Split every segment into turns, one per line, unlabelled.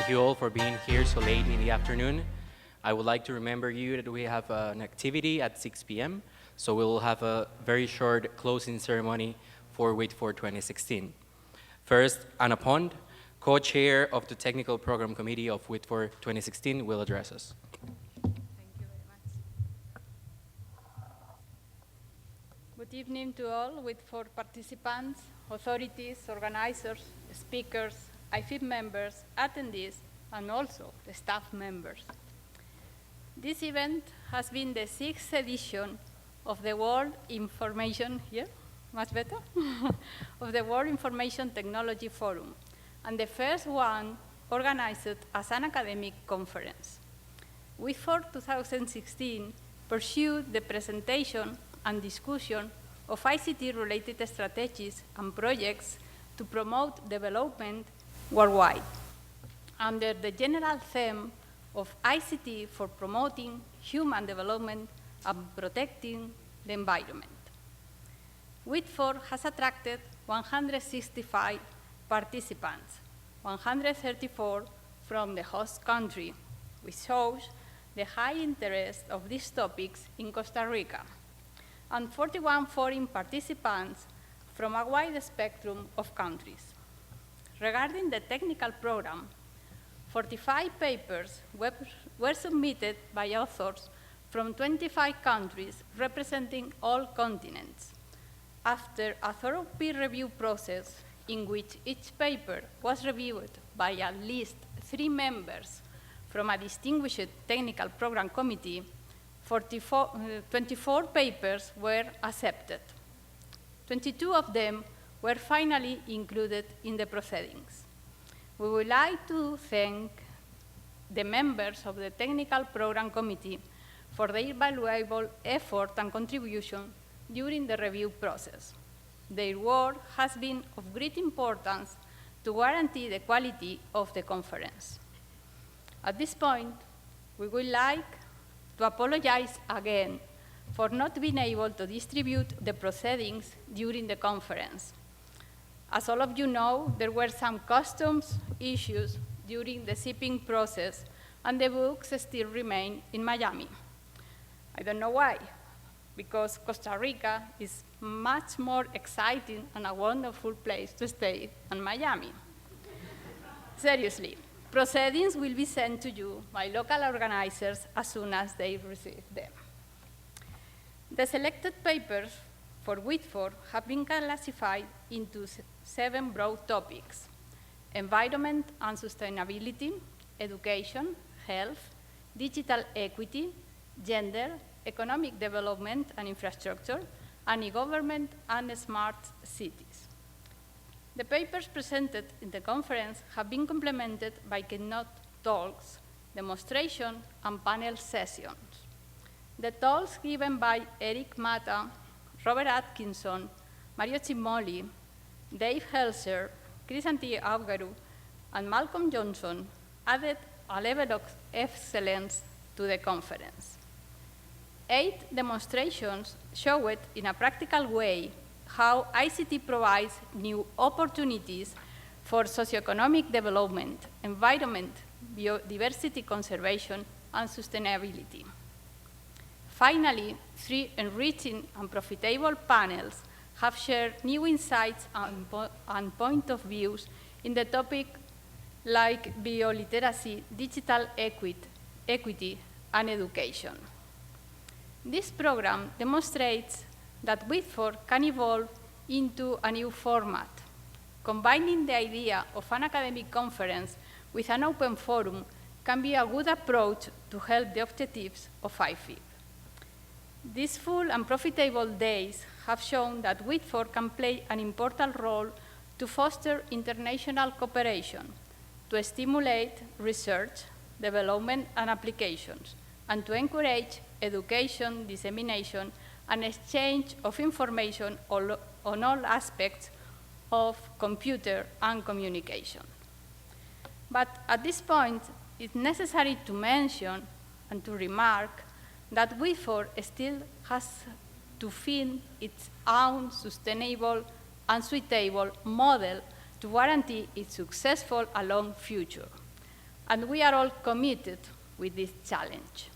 thank you all for being here so late in the afternoon. I would like to remember you that we have an activity at 6 p.m., so we will have a very short closing ceremony for WITFOR 2016. First, Anna Pond, co-chair of the Technical Program Committee of WITFOR 2016, will address us.
Thank you very much. Good evening to all WITFOR participants, authorities, organizers, speakers, IFIP members, attendees, and also the staff members. This event has been the 6th edition of the World Information, much better? of the World Information Technology Forum, and the first one organized as an academic conference. WITFOR 2016 pursued the presentation and discussion of ICT-related strategies and projects to promote development worldwide, under the general theme of ICT for promoting human development and protecting the environment. WITFOR has attracted 165 participants, 134 from the host country, which shows the high interest of these topics in Costa Rica, and 41 foreign participants from a wide spectrum of countries. Regarding the technical program, 45 papers were submitted by authors from 25 countries representing all continents. After a thorough peer review process in which each paper was reviewed by at least 3 members from a distinguished technical program committee, 24 papers were accepted. 22 of them were finally included in the proceedings. We would like to thank the members of the Technical Program Committee for their valuable effort and contribution during the review process. Their work has been of great importance to guarantee the quality of the conference. At this point, we would like to apologize again for not being able to distribute the proceedings during the conference. As all of you know, there were some customs issues during the shipping process, and the books still remain in Miami. I don't know why, because Costa Rica is much more exciting and a wonderful place to stay than Miami. Seriously, proceedings will be sent to you by local organizers as soon as they receive them. The selected papers for WITFOR have been classified into 7 broad topics: environment and sustainability, education, health, digital equity, gender, economic development and infrastructure, and e-government and smart cities. The papers presented in the conference have been complemented by keynote talks, demonstration, and panel sessions. The talks given by Eric Mata, Robert Atkinson, Mario Cimoli, Dave Helser, Chrysanthi Augaru, and Malcolm Johnson added a level of excellence to the conference. 8 demonstrations showed in a practical way how ICT provides new opportunities for socioeconomic development, environment, biodiversity conservation, and sustainability. Finally, 3 enriching and profitable panels have shared new insights and point of views in the topic like bioliteracy, digital equity, and education. This program demonstrates that WITFOR can evolve into a new format, combining the idea of an academic conference with an open forum can be a good approach to help the objectives of IFIP. These full and profitable days have shown that WITFOR can play an important role to foster international cooperation, to stimulate research, development, and applications, and to encourage education, dissemination, and exchange of information on all aspects of computer and communication. But at this point, it's necessary to mention and to remark that WITFOR still has to find its own sustainable and suitable model to guarantee its successful and long future. and we are all committed with this challenge.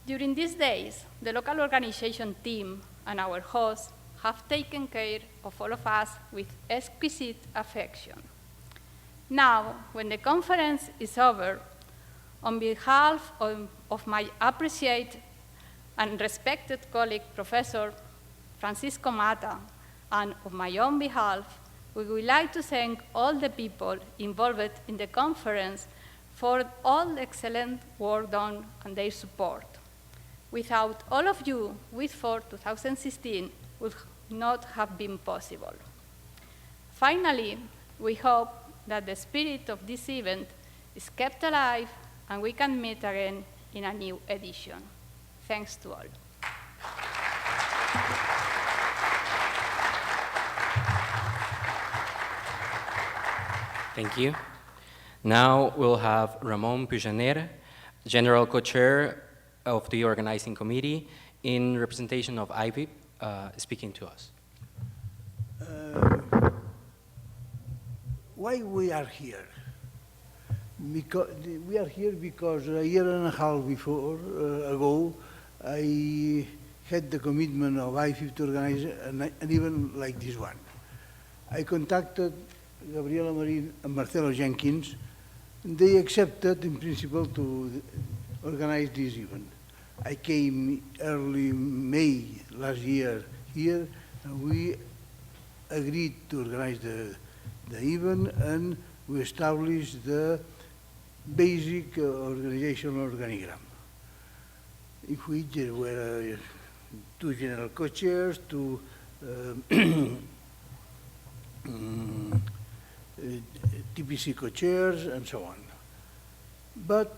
During these days, the local organization team and our hosts have taken care of all of us with exquisite affection. Now, when the conference is over, on behalf of my appreciated and respected colleague, Professor Francisco Mata, and of my own behalf, we would like to thank all the people involved in the conference for all the excellent work done and their support. Without all of you, WITFOR 2016 would not have been possible. Finally, we hope that the spirit of this event is kept alive and we can meet again in a new edition. Thanks to all.
Thank you. Now we'll have Ramon Pujaner, General Co-Chair of the Organizing Committee, in representation of IVIP, speaking to us.
Why we are here? Because we are here because a year and a half ago, I had the commitment of IFIP to organize an event like this one. I contacted Gabriela Marin and Marcelo Jenkins, and they accepted in principle to organize this event. I came early May last year here, and we agreed to organize the event, and we established the basic organizational organigram, in which there were two general co-chairs, two TPC co-chairs, and so on. But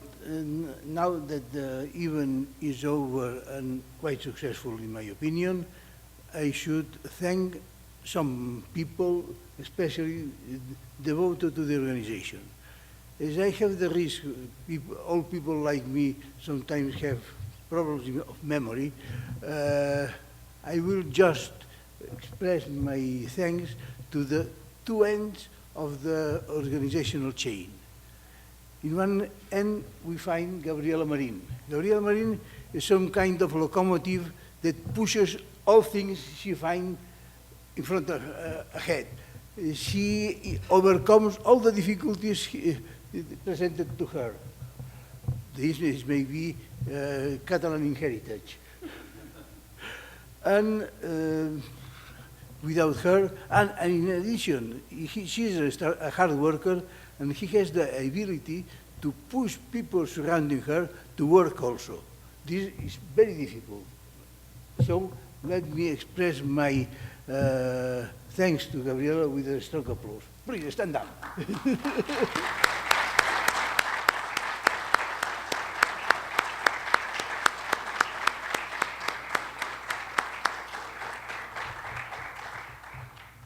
now that the event is over and quite successful in my opinion, I should thank some people, especially devoted to the organization. As I have the risk, all people like me sometimes have problems of memory, I will just express my thanks to the two ends of the organizational chain. In one end, we find Gabriela Marin. Gabriela Marin is some kind of locomotive that pushes all things she finds in front of ahead. She overcomes all the difficulties presented to her. This is maybe Catalan heritage. And without her, and in addition, she is a hard worker, and he has the ability to push people surrounding her to work also. This is very difficult. So let me express my thanks to Gabriela with a strong applause. Please stand up.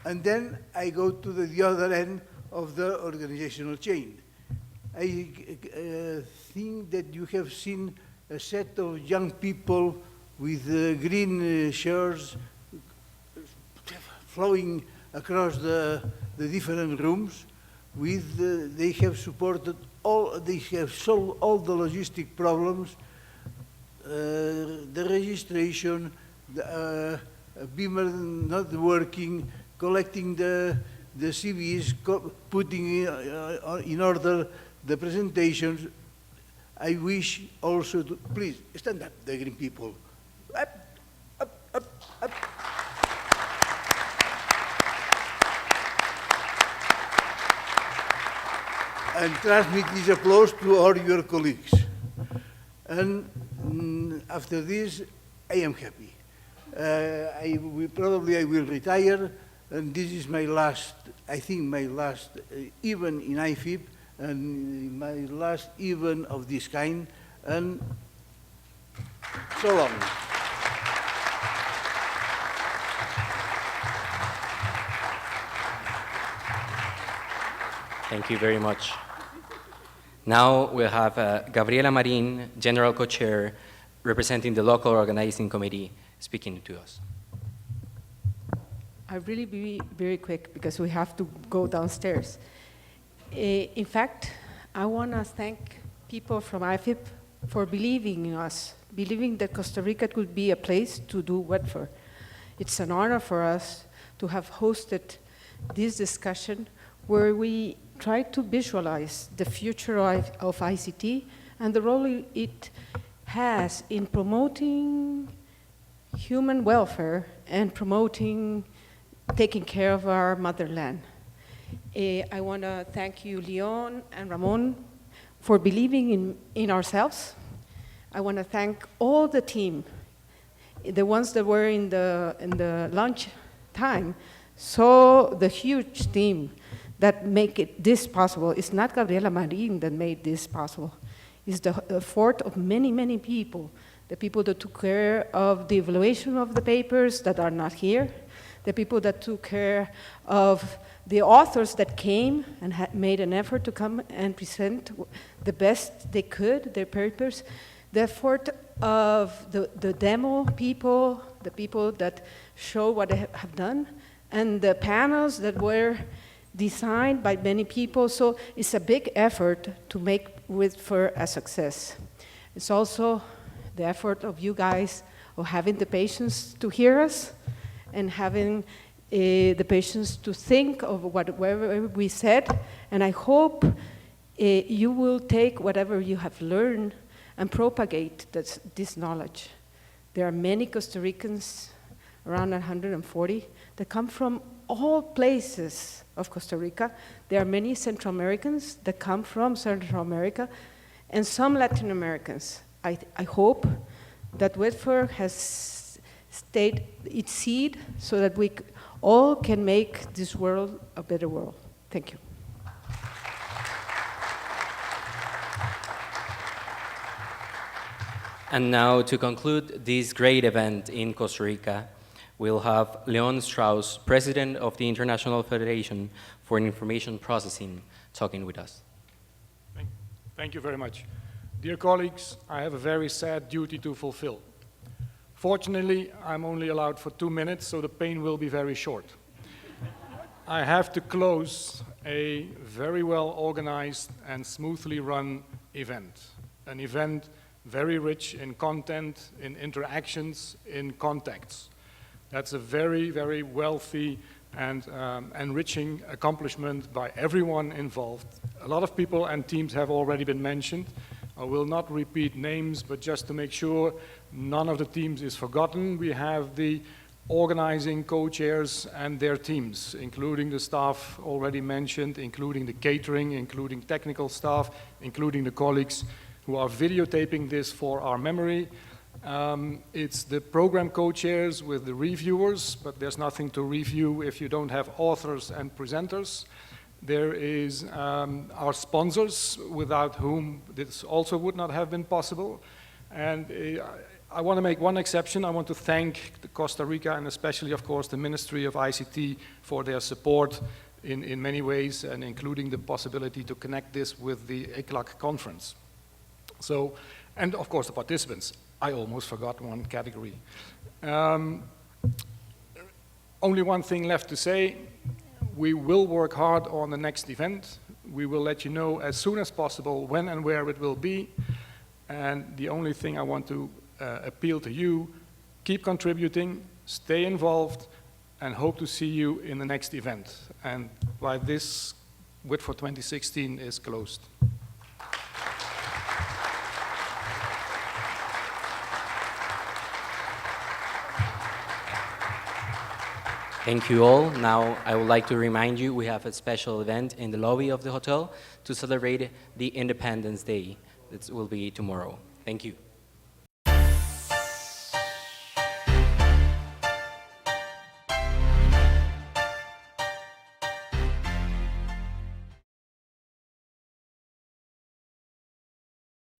And then I go to the other end of the organizational chain. I think that you have seen a set of young people with green shirts flowing across the different rooms. They have supported they have solved all the logistic problems, the registration, the beamer not working, collecting the CVs, putting in order the presentations. I wish also to, please, stand up, the green people. Up, up, up, up. And transmit this applause to all your colleagues. And after this, I am happy. I will retire, and this is my last, I think my last event in IFIP, and my last event of this kind, and so long.
Thank you very much. Now we'll have Gabriela Marin, General Co-Chair, representing the local organizing committee, speaking to us.
I'll really be very quick because we have to go downstairs. In fact, I want to thank people from IFIP for believing in us, believing that Costa Rica could be a place to do WITFOR. It's an honor for us to have hosted this discussion where we try to visualize the future of ICT and the role it has in promoting human welfare and promoting taking care of our motherland. I want to thank you, Leon and Ramon, for believing in ourselves. I want to thank all the team, the ones that were in the lunch time, so the huge team that make this possible. It's not Gabriela Marin that made this possible. It's the effort of many, many people, the people that took care of the evaluation of the papers that are not here, the people that took care of the authors that came and made an effort to come and present the best they could, their papers, the effort of the demo people, the people that show what they have done, and the panels that were designed by many people. So it's a big effort to make WITFOR a success. It's also the effort of you guys of having the patience to hear us and having the patience to think of whatever we said. And I hope you will take whatever you have learned and propagate this knowledge. There are many Costa Ricans, around 140, that come from all places of Costa Rica. There are many Central Americans that come from Central America, and some Latin Americans. I hope that WITFOR has stayed its seed so that we all can make this world a better world. Thank you.
And now, to conclude this great event in Costa Rica, we'll have Leon Strauss, President of the International Federation for Information Processing, talking with us.
Thank you very much. Dear colleagues, I have a very sad duty to fulfill. Fortunately, I'm only allowed for 2 minutes, so the pain will be very short. I have to close a very well organized and smoothly run event, an event very rich in content, in interactions, in contacts. That's a very, very wealthy and enriching accomplishment by everyone involved. A lot of people and teams have already been mentioned. I will not repeat names, but just to make sure none of the teams is forgotten, we have the organizing co-chairs and their teams, including the staff already mentioned, including the catering, including technical staff, including the colleagues who are videotaping this for our memory. It's the program co-chairs with the reviewers, but there's nothing to review if you don't have authors and presenters. There is our sponsors, without whom this also would not have been possible. And I want to make one exception. I want to thank Costa Rica and especially, of course, the Ministry of ICT for their support in many ways, and including the possibility to connect this with the ECLAC conference. So, and of course the participants. I almost forgot one category. Only one thing left to say. We will work hard on the next event. We will let you know as soon as possible when and where it will be. And the only thing I want to appeal to you, keep contributing, stay involved, and hope to see you in the next event. And by this, WITFOR 2016 is closed.
Thank you all. Now, I would like to remind you we have a special event in the lobby of the hotel to celebrate the Independence Day. It will be tomorrow. Thank you.